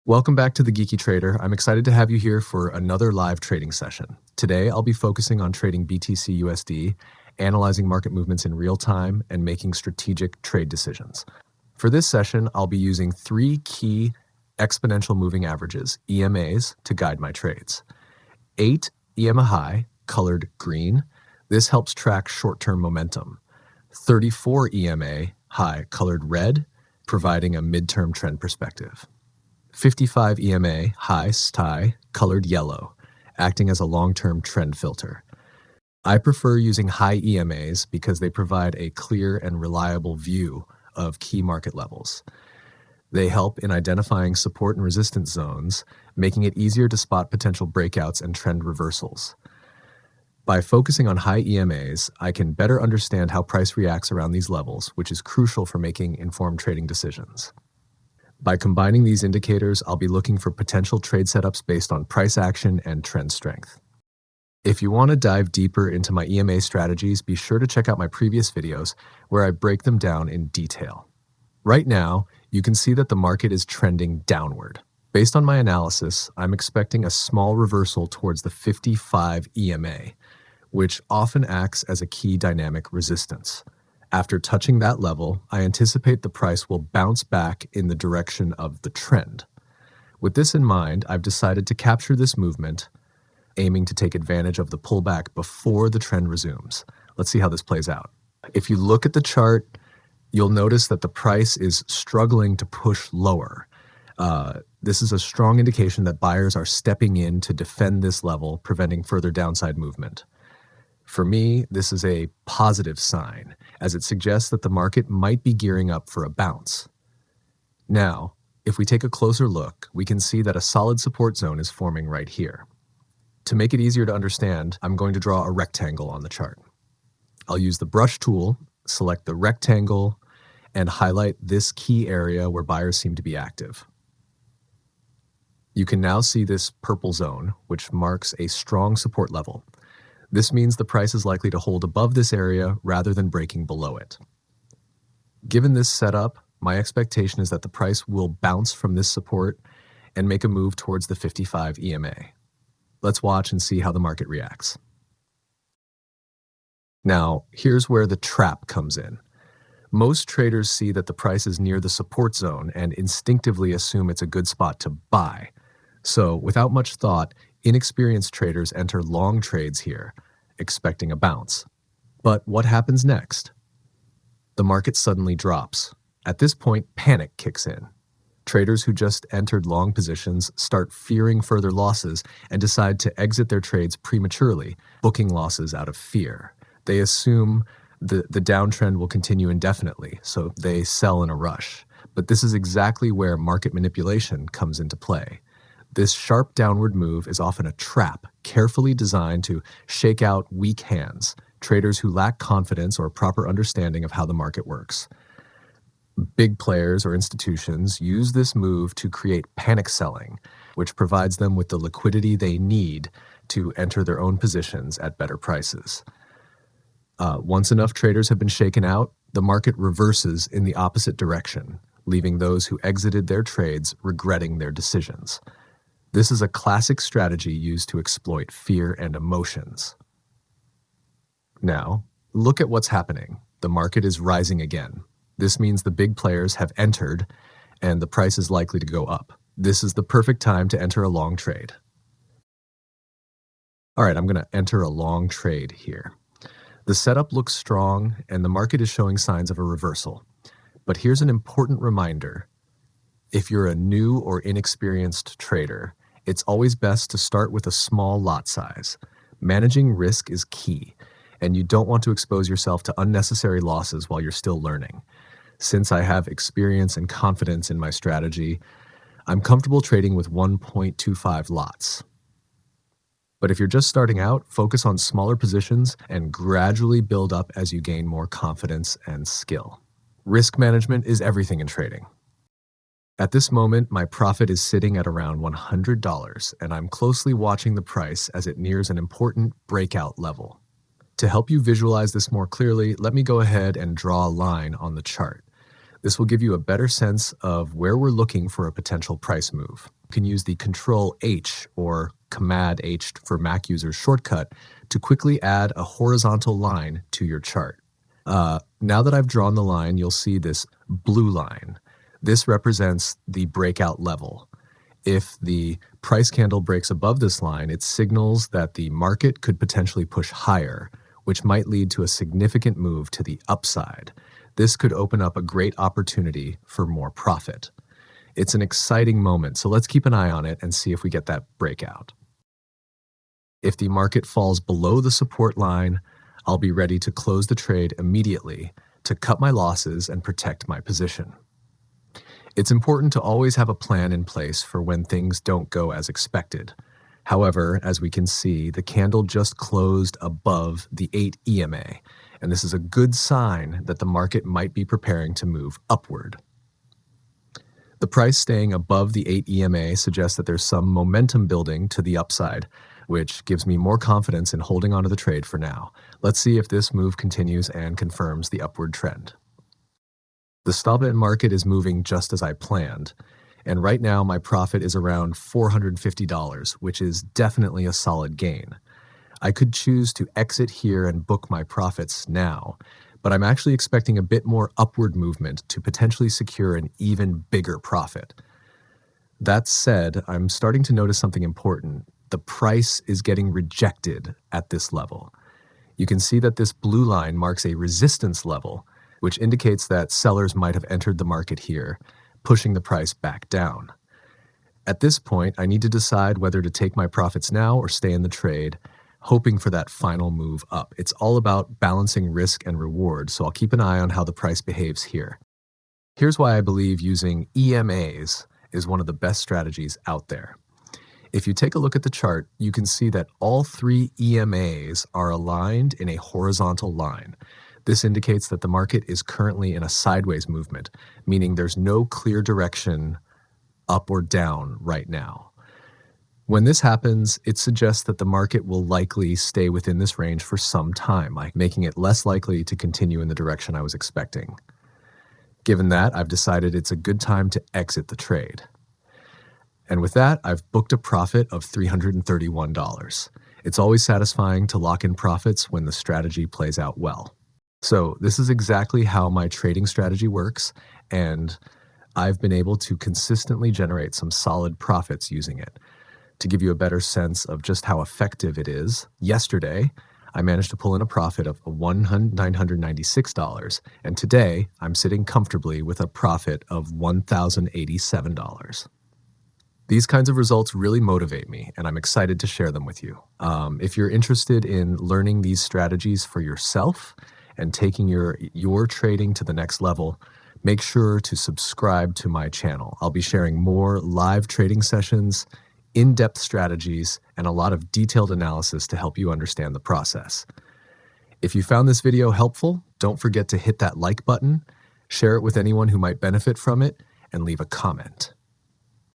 Welcome back to the Geeky Trader. I'm excited to have you here for another live trading session. Today, I'll be focusing on trading BTC USD, analyzing market movements in real time, and making strategic trade decisions. For this session, I'll be using three key exponential moving averages, EMAs, to guide my trades. 8 EMA high, colored green. This helps track short-term momentum. 34 EMA high, colored red, providing a midterm trend perspective. 55 EMA high STI, colored yellow, acting as a long-term trend filter. I prefer using high EMAs because they provide a clear and reliable view of key market levels. They help in identifying support and resistance zones, making it easier to spot potential breakouts and trend reversals. By focusing on high EMAs, I can better understand how price reacts around these levels, which is crucial for making informed trading decisions. By combining these indicators, I'll be looking for potential trade setups based on price action and trend strength. If you want to dive deeper into my EMA strategies, be sure to check out my previous videos where I break them down in detail. Right now, you can see that the market is trending downward. Based on my analysis, I'm expecting a small reversal towards the 55 EMA, which often acts as a key dynamic resistance. After touching that level, I anticipate the price will bounce back in the direction of the trend. With this in mind, I've decided to capture this movement, aiming to take advantage of the pullback before the trend resumes. Let's see how this plays out. If you look at the chart, you'll notice that the price is struggling to push lower. This is a strong indication that buyers are stepping in to defend this level, preventing further downside movement. For me, this is a positive sign, as it suggests that the market might be gearing up for a bounce. Now, if we take a closer look, we can see that a solid support zone is forming right here. To make it easier to understand, I'm going to draw a rectangle on the chart. I'll use the brush tool, select the rectangle, and highlight this key area where buyers seem to be active. You can now see this purple zone, which marks a strong support level. This means the price is likely to hold above this area rather than breaking below it. Given this setup, my expectation is that the price will bounce from this support and make a move towards the 55 EMA. Let's watch and see how the market reacts. Now, here's where the trap comes in. Most traders see that the price is near the support zone and instinctively assume it's a good spot to buy. So, without much thought, inexperienced traders enter long trades here, expecting a bounce. But what happens next? The market suddenly drops. At this point, panic kicks in. Traders who just entered long positions start fearing further losses and decide to exit their trades prematurely, booking losses out of fear. They assume the downtrend will continue indefinitely, so they sell in a rush. But this is exactly where market manipulation comes into play. This sharp downward move is often a trap, carefully designed to shake out weak hands, traders who lack confidence or proper understanding of how the market works. Big players or institutions use this move to create panic selling, which provides them with the liquidity they need to enter their own positions at better prices. Once enough traders have been shaken out, the market reverses in the opposite direction, leaving those who exited their trades regretting their decisions. This is a classic strategy used to exploit fear and emotions. Now, look at what's happening. The market is rising again. This means the big players have entered and the price is likely to go up. This is the perfect time to enter a long trade. All right, I'm going to enter a long trade here. The setup looks strong and the market is showing signs of a reversal. But here's an important reminder. If you're a new or inexperienced trader, it's always best to start with a small lot size. Managing risk is key, and you don't want to expose yourself to unnecessary losses while you're still learning. Since I have experience and confidence in my strategy, I'm comfortable trading with 1.25 lots. But if you're just starting out, focus on smaller positions and gradually build up as you gain more confidence and skill. Risk management is everything in trading. At this moment, my profit is sitting at around $100, and I'm closely watching the price as it nears an important breakout level. To help you visualize this more clearly, let me go ahead and draw a line on the chart. This will give you a better sense of where we're looking for a potential price move. You can use the Control H or Command H for Mac users shortcut to quickly add a horizontal line to your chart. Now that I've drawn the line, you'll see this blue line. This represents the breakout level. If the price candle breaks above this line, it signals that the market could potentially push higher, which might lead to a significant move to the upside. This could open up a great opportunity for more profit. It's an exciting moment, so let's keep an eye on it and see if we get that breakout. If the market falls below the support line, I'll be ready to close the trade immediately to cut my losses and protect my position. It's important to always have a plan in place for when things don't go as expected. However, as we can see, the candle just closed above the 8 EMA, and this is a good sign that the market might be preparing to move upward. The price staying above the 8 EMA suggests that there's some momentum building to the upside, which gives me more confidence in holding onto the trade for now. Let's see if this move continues and confirms the upward trend. The stop-in market is moving just as I planned, and right now my profit is around $450, which is definitely a solid gain. I could choose to exit here and book my profits now, but I'm actually expecting a bit more upward movement to potentially secure an even bigger profit. That said, I'm starting to notice something important. The price is getting rejected at this level. You can see that this blue line marks a resistance level, which indicates that sellers might have entered the market here, pushing the price back down. At this point, I need to decide whether to take my profits now or stay in the trade, hoping for that final move up. It's all about balancing risk and reward, so I'll keep an eye on how the price behaves here. Here's why I believe using EMAs is one of the best strategies out there. If you take a look at the chart, you can see that all 3 EMAs are aligned in a horizontal line. This indicates that the market is currently in a sideways movement, meaning there's no clear direction up or down right now. When this happens, it suggests that the market will likely stay within this range for some time, making it less likely to continue in the direction I was expecting. Given that, I've decided it's a good time to exit the trade. And with that, I've booked a profit of $331. It's always satisfying to lock in profits when the strategy plays out well. So this is exactly how my trading strategy works, and I've been able to consistently generate some solid profits using it. To give you a better sense of just how effective it is, yesterday, I managed to pull in a profit of $996, and today I'm sitting comfortably with a profit of $1,087. These kinds of results really motivate me, and I'm excited to share them with you. If you're interested in learning these strategies for yourself and taking your trading to the next level, make sure to subscribe to my channel. I'll be sharing more live trading sessions, in-depth strategies, and a lot of detailed analysis to help you understand the process. If you found this video helpful, don't forget to hit that like button, share it with anyone who might benefit from it, and leave a comment.